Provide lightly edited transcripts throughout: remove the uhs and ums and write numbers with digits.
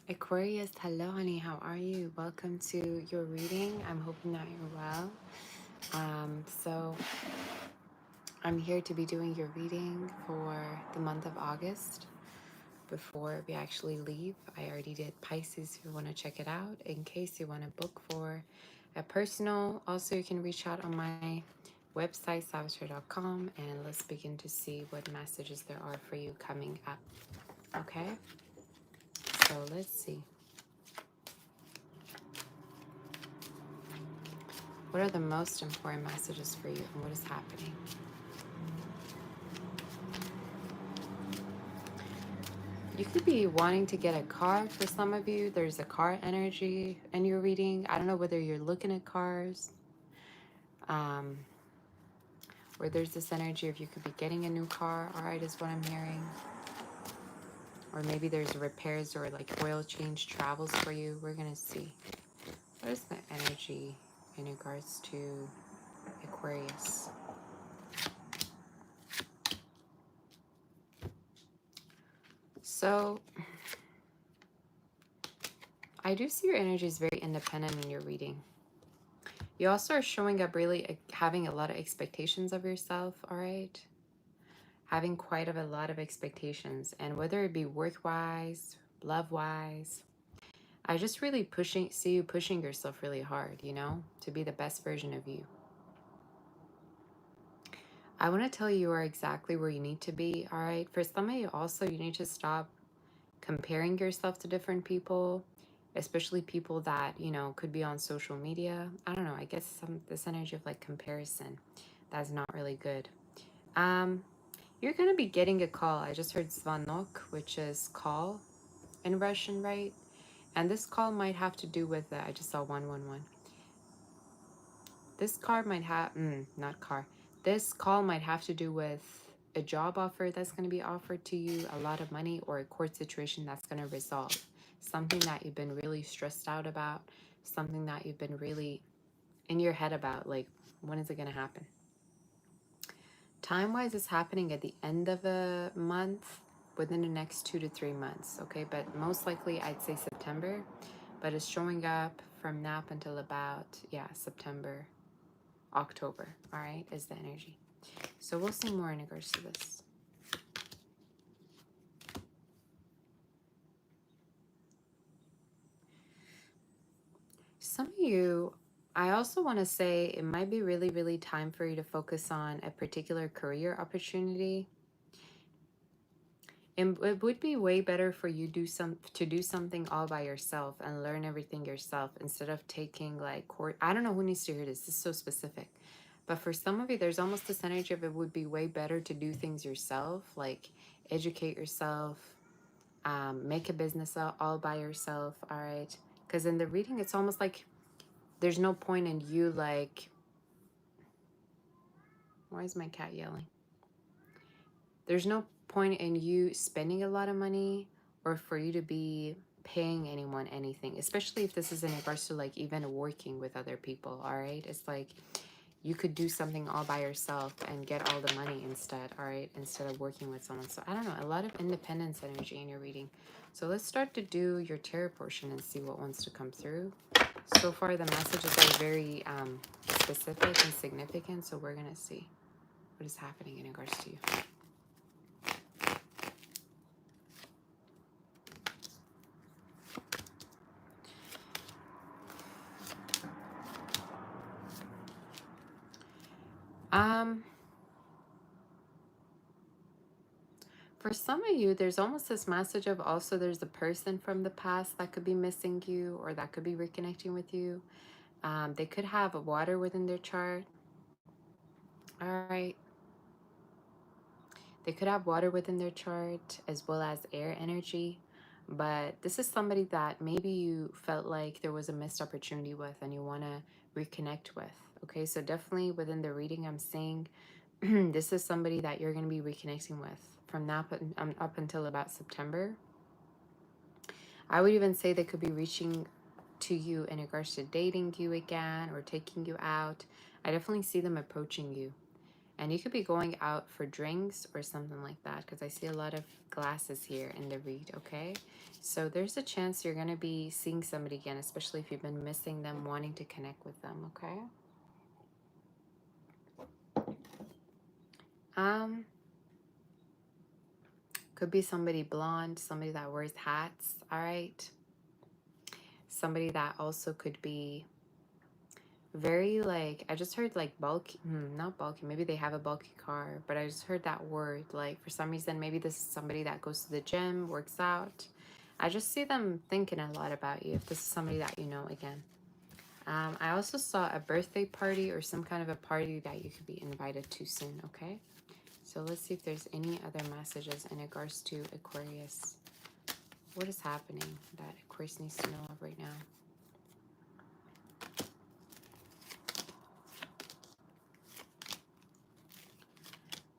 Aquarius, hello honey, how are you? Welcome to your reading. I'm hoping that you're well. So I'm here to be doing your reading for the month of August. Before we actually leave, I already did Pisces if you want to check it out. In case you want to book for a personal, also you can reach out on my website, savasher.com, and let's begin to see what messages there are for you coming up. Okay, so let's see. What are the most important messages for you and what is happening? You could be wanting to get a car for some of you. There's a car energy in your reading. I don't know whether you're looking at cars, um, or there's this energy of you could be getting a new car, all right, is what I'm hearing. Or maybe there's repairs or like oil change travels for you. We're going to see. What is the energy in regards to Aquarius? So I do see your energy is very independent in your reading. You also are showing up really having a lot of expectations of yourself, all right? Having quite a lot of expectations, and whether it be work-wise, love-wise, I just really see you pushing yourself really hard, you know, to be the best version of you. I want to tell you are exactly where you need to be, all right? For some of you also, you need to stop comparing yourself to different people, especially people that, you know, could be on social media. I don't know, I guess this energy of like comparison, that's not really good. You're going to be getting a call. I just heard zvanok, which is call in Russian, right? And this call might have to do with, I just saw 111. This car might have, not car. This call might have to do with a job offer that's going to be offered to you, a lot of money, or a court situation that's going to resolve. Something that you've been really stressed out about, something that you've been really in your head about, like, when is it going to happen? Time-wise, it's happening at the end of a month, within the next 2 to 3 months, okay? But most likely, I'd say September, but it's showing up from now up until about, September, October, all right, is the energy. So we'll see more in regards to this. Some of you, I also want to say it might be really, really time for you to focus on a particular career opportunity. And it would be way better for you to do something all by yourself and learn everything yourself instead of taking like court. I don't know who needs to hear this. This is so specific. But for some of you, there's almost this energy of it would be way better to do things yourself, like educate yourself, make a business all by yourself, all right? Because in the reading, it's almost like there's no point in you like, why is my cat yelling? There's no point in you spending a lot of money or for you to be paying anyone anything, especially if this is in regards to like even working with other people, all right? It's like you could do something all by yourself and get all the money instead, all right? Instead of working with someone. So I don't know, a lot of independence energy in your reading. So let's start to do your tarot portion and see what wants to come through. So far, the messages are very specific and significant, so we're going to see what is happening in regards to you. For some of you, there's almost this message of also there's a person from the past that could be missing you or that could be reconnecting with you. They could have a water within their chart. All right. They could have water within their chart as well as air energy. But this is somebody that maybe you felt like there was a missed opportunity with and you want to reconnect with. Okay, so definitely within the reading I'm seeing this is somebody that you're going to be reconnecting with from now up until about September. I would even say they could be reaching to you in regards to dating you again or taking you out. I definitely see them approaching you. And you could be going out for drinks or something like that, because I see a lot of glasses here in the read, okay? So there's a chance you're going to be seeing somebody again, especially if you've been missing them, wanting to connect with them, okay? Could be somebody blonde, somebody that wears hats, all right? Somebody that also could be very like, I just heard like bulky, not bulky, maybe they have a bulky car, but I just heard that word. Like for some reason, maybe this is somebody that goes to the gym, works out. I just see them thinking a lot about you if this is somebody that you know again. I also saw a birthday party or some kind of a party that you could be invited to soon, okay? So let's see if there's any other messages in regards to Aquarius. What is happening that Aquarius needs to know of right now?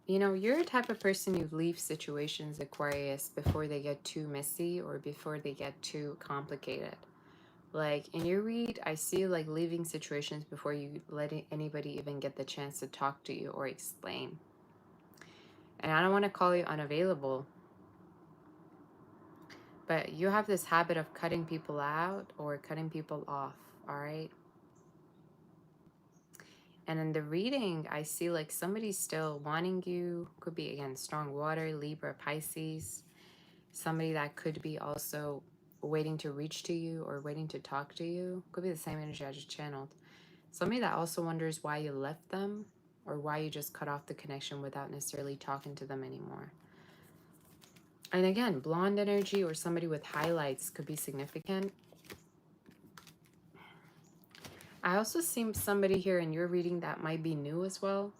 You know, you're a type of person who leaves situations, Aquarius, before they get too messy or before they get too complicated. Like in your read, I see like leaving situations before you let anybody even get the chance to talk to you or explain. And I don't want to call you unavailable, but you have this habit of cutting people out or cutting people off, all right? And in the reading, I see like somebody's still wanting you. Could be, again, strong water, Libra, Pisces. Somebody that could be also waiting to reach to you or waiting to talk to you. Could be the same energy I just channeled. Somebody that also wonders why you left them or why you just cut off the connection without necessarily talking to them anymore. And again, blonde energy or somebody with highlights could be significant. I also see somebody here in your reading that might be new as well.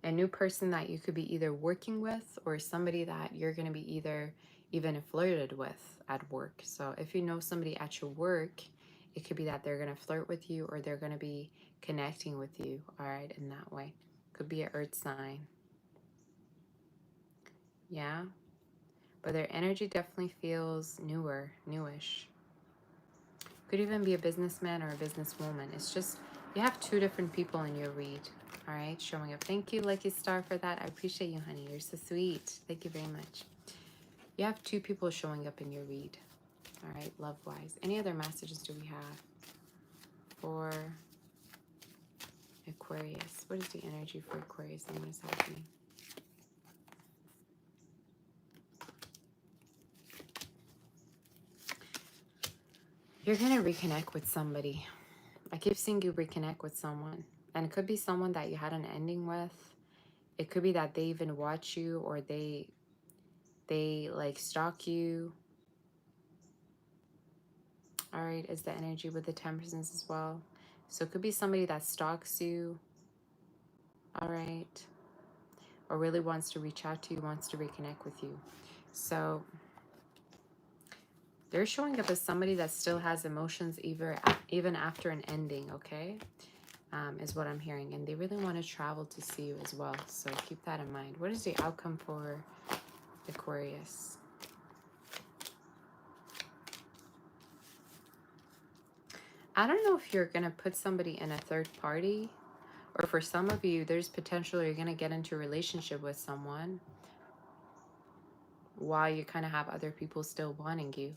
A new person that you could be either working with or somebody that you're going to be either even flirted with at work. So if you know somebody at your work, it could be that they're going to flirt with you or they're going to be connecting with you, all right, in that way. Could be an earth sign. Yeah. But their energy definitely feels newer, newish. Could even be a businessman or a businesswoman. It's just, you have two different people in your read. All right, showing up. Thank you, Lucky Star, for that. I appreciate you, honey. You're so sweet. Thank you very much. You have two people showing up in your read. All right, love-wise. Any other messages do we have for Aquarius? What is the energy for Aquarius and what is happening? You're going to reconnect with somebody. I keep seeing you reconnect with someone. And it could be someone that you had an ending with. It could be that they even watch you or they like stalk you. All right, is the energy with the Temperance as well. So it could be somebody that stalks you. All right. Or really wants to reach out to you, wants to reconnect with you. So they're showing up as somebody that still has emotions even after an ending, okay? Is what I'm hearing. And they really want to travel to see you as well. So keep that in mind. What is the outcome for Aquarius? I don't know if you're going to put somebody in a third party, or for some of you, there's potential you're going to get into a relationship with someone while you kind of have other people still wanting you.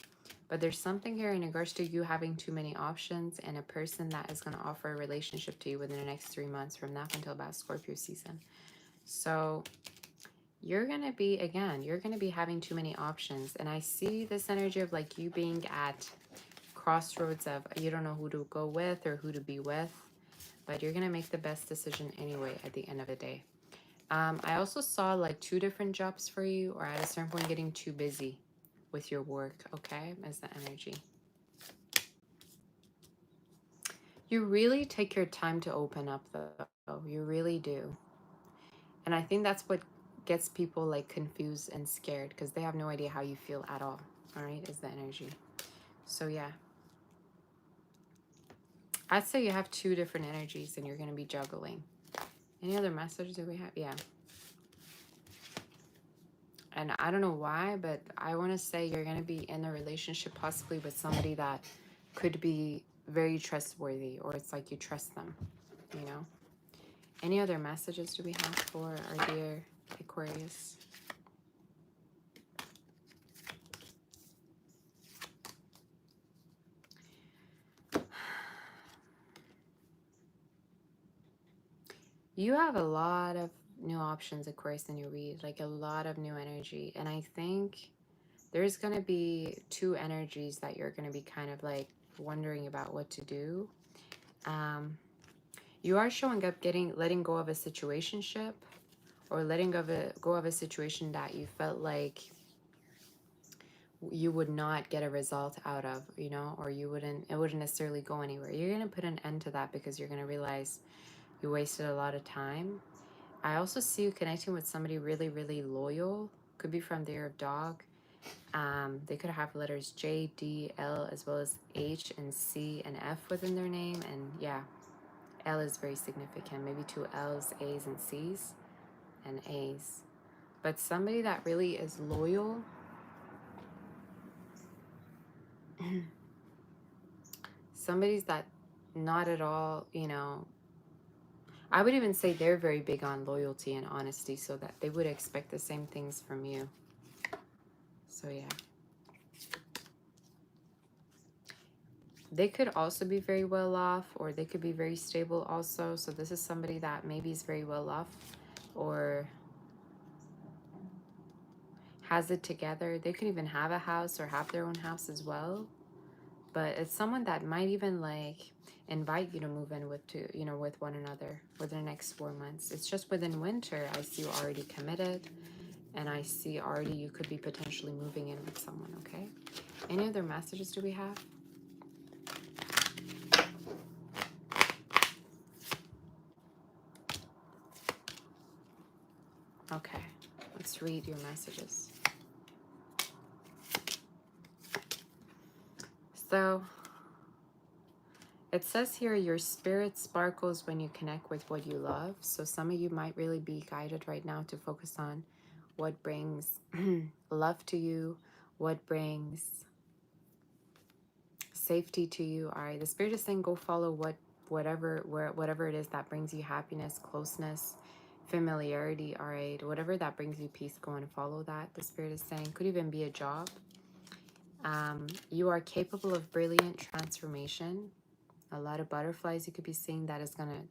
But there's something here in regards to you having too many options and a person that is going to offer a relationship to you within the next 3 months from now until about Scorpio season. So you're going to be, again, you're going to be having too many options. And I see this energy of like you being at crossroads of you don't know who to go with or who to be with, but you're going to make the best decision anyway at the end of the day. I also saw like 2 different jobs for you, or at a certain point getting too busy with your work, okay, as the energy. You really take your time to open up though, you really do. And I think that's what gets people like confused and scared because they have no idea how you feel at all right, is the energy. So yeah, I'd say you have 2 different energies and you're going to be juggling. Any other messages that we have? Yeah. And I don't know why, but I want to say you're going to be in a relationship possibly with somebody that could be very trustworthy, or it's like you trust them, you know? Any other messages do we have for our dear Aquarius? You have a lot of new options, Aquarius, in your read, like a lot of new energy. And I think there's going to be two energies that you're going to be kind of like wondering about what to do. You are showing up letting go of a situationship, or letting go of a situation that you felt like you would not get a result out of, you know, or it wouldn't necessarily go anywhere. You're going to put an end to that because you're going to realize you wasted a lot of time. I also see you connecting with somebody really, really loyal. Could be from the year of dog. They could have letters J, D, L, as well as H and C and F within their name. And yeah, L is very significant. Maybe two L's, A's, and C's, and A's. But somebody that really is loyal. Somebody's that not at all, you know, I would even say they're very big on loyalty and honesty, so that they would expect the same things from you. So yeah. They could also be very well off, or they could be very stable also. So this is somebody that maybe is very well off or has it together. They could even have a house or have their own house as well. But it's someone that might even like invite you to move in with with one another within the next 4 months. It's just within winter, I see you already committed, and I see already you could be potentially moving in with someone, okay? Any other messages do we have? Okay, let's read your messages. So it says here, your spirit sparkles when you connect with what you love. So some of you might really be guided right now to focus on what brings love to you, what brings safety to you. All right, the Spirit is saying go follow whatever it is that brings you happiness, closeness, familiarity. All right, whatever that brings you peace, go and follow that. The Spirit is saying could even be a job. You are capable of brilliant transformation. A lot of butterflies you could be seeing that is going to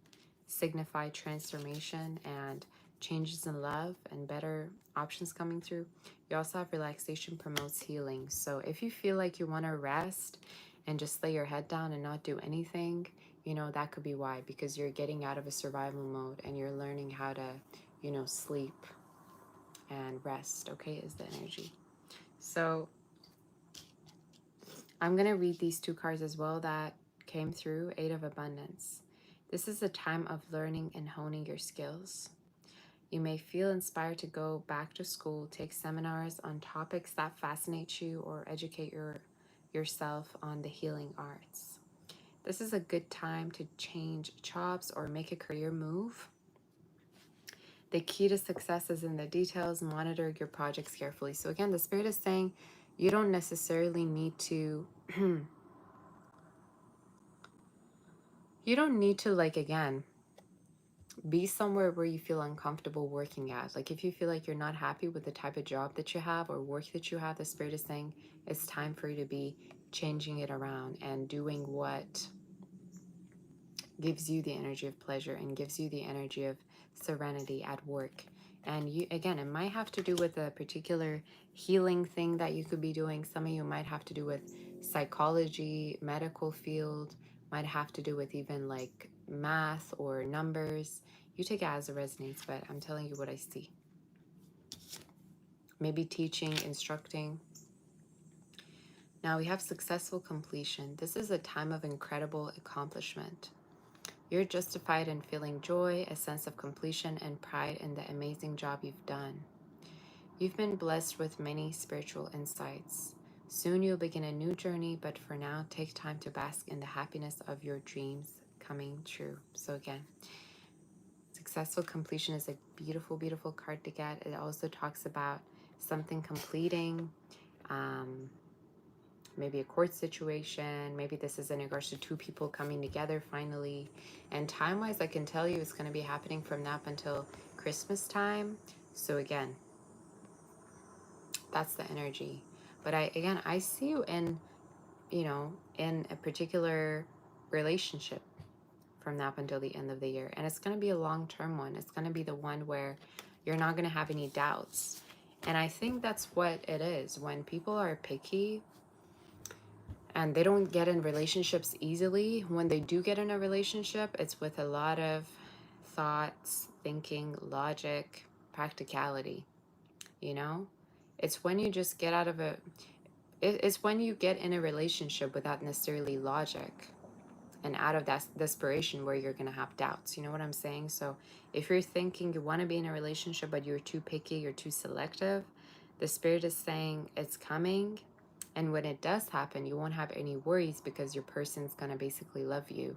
signify transformation and changes in love and better options coming through. You also have relaxation promotes healing. So if you feel like you want to rest and just lay your head down and not do anything, you know, that could be why, because you're getting out of a survival mode and you're learning how to, you know, sleep and rest, okay, is the energy. So I'm going to read these two cards as well that came through. Eight of Abundance. This is a time of learning and honing your skills. You may feel inspired to go back to school, take seminars on topics that fascinate you, or educate yourself on the healing arts. This is a good time to change jobs or make a career move. The key to success is in the details. Monitor your projects carefully. So again, the Spirit is saying you don't necessarily need to you don't need to, like, again, be somewhere where you feel uncomfortable working at. Like if you feel like you're not happy with the type of job that you have or work that you have, the Spirit is saying it's time for you to be changing it around and doing what gives you the energy of pleasure and gives you the energy of serenity at work. And you, again, it might have to do with a particular healing thing that you could be doing. Some of you might have to do with psychology, medical field, might have to do with even like math or numbers. You take it as it resonates, but I'm telling you what I see. Maybe teaching, instructing. Now we have successful completion. This is a time of incredible accomplishment. You're justified in feeling joy, a sense of completion, and pride in the amazing job you've done. You've been blessed with many spiritual insights. Soon you'll begin a new journey, but for now, take time to bask in the happiness of your dreams coming true. So again, successful completion is a beautiful, beautiful card to get. It also talks about something completing, maybe a court situation. Maybe this is in regards to two people coming together finally. And time-wise, I can tell you it's going to be happening from now up until Christmas time. So again, that's the energy. But I see you in, in a particular relationship from now up until the end of the year. And it's going to be a long-term one. It's going to be the one where you're not going to have any doubts. And I think that's what it is. When people are picky and they don't get in relationships easily, when they do get in a relationship, it's with a lot of thoughts, thinking, logic, practicality, you know? It's when you just get out of it's when you get in a relationship without necessarily logic and out of that desperation where you're going to have doubts. You know what I'm saying? So if you're thinking you want to be in a relationship but you're too picky, you're too selective, the spirit is saying it's coming. And when it does happen, you won't have any worries because your person's going to basically love you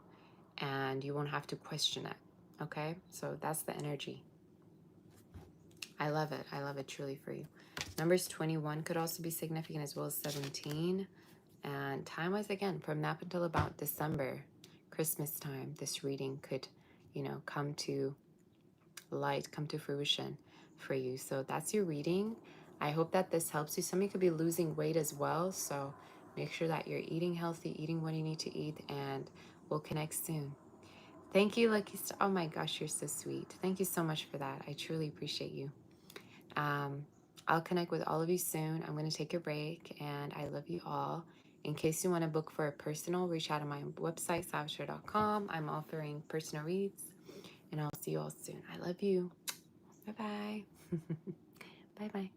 and you won't have to question it. Okay? So that's the energy. I love it. I love it truly for you. Numbers 21 could also be significant, as well as 17. And time-wise, again, from now until about December, Christmas time, this reading could, come to light, come to fruition for you. So that's your reading. I hope that this helps you. Some of you could be losing weight as well. So make sure that you're eating healthy, eating what you need to eat, and we'll connect soon. Thank you, Lucky Star. Oh my gosh, you're so sweet. Thank you so much for that. I truly appreciate you. I'll connect with all of you soon. I'm going to take a break, and I love you all. In case you want to book for a personal, reach out on my website, savashare.com. I'm offering personal reads, and I'll see you all soon. I love you. Bye-bye. Bye-bye.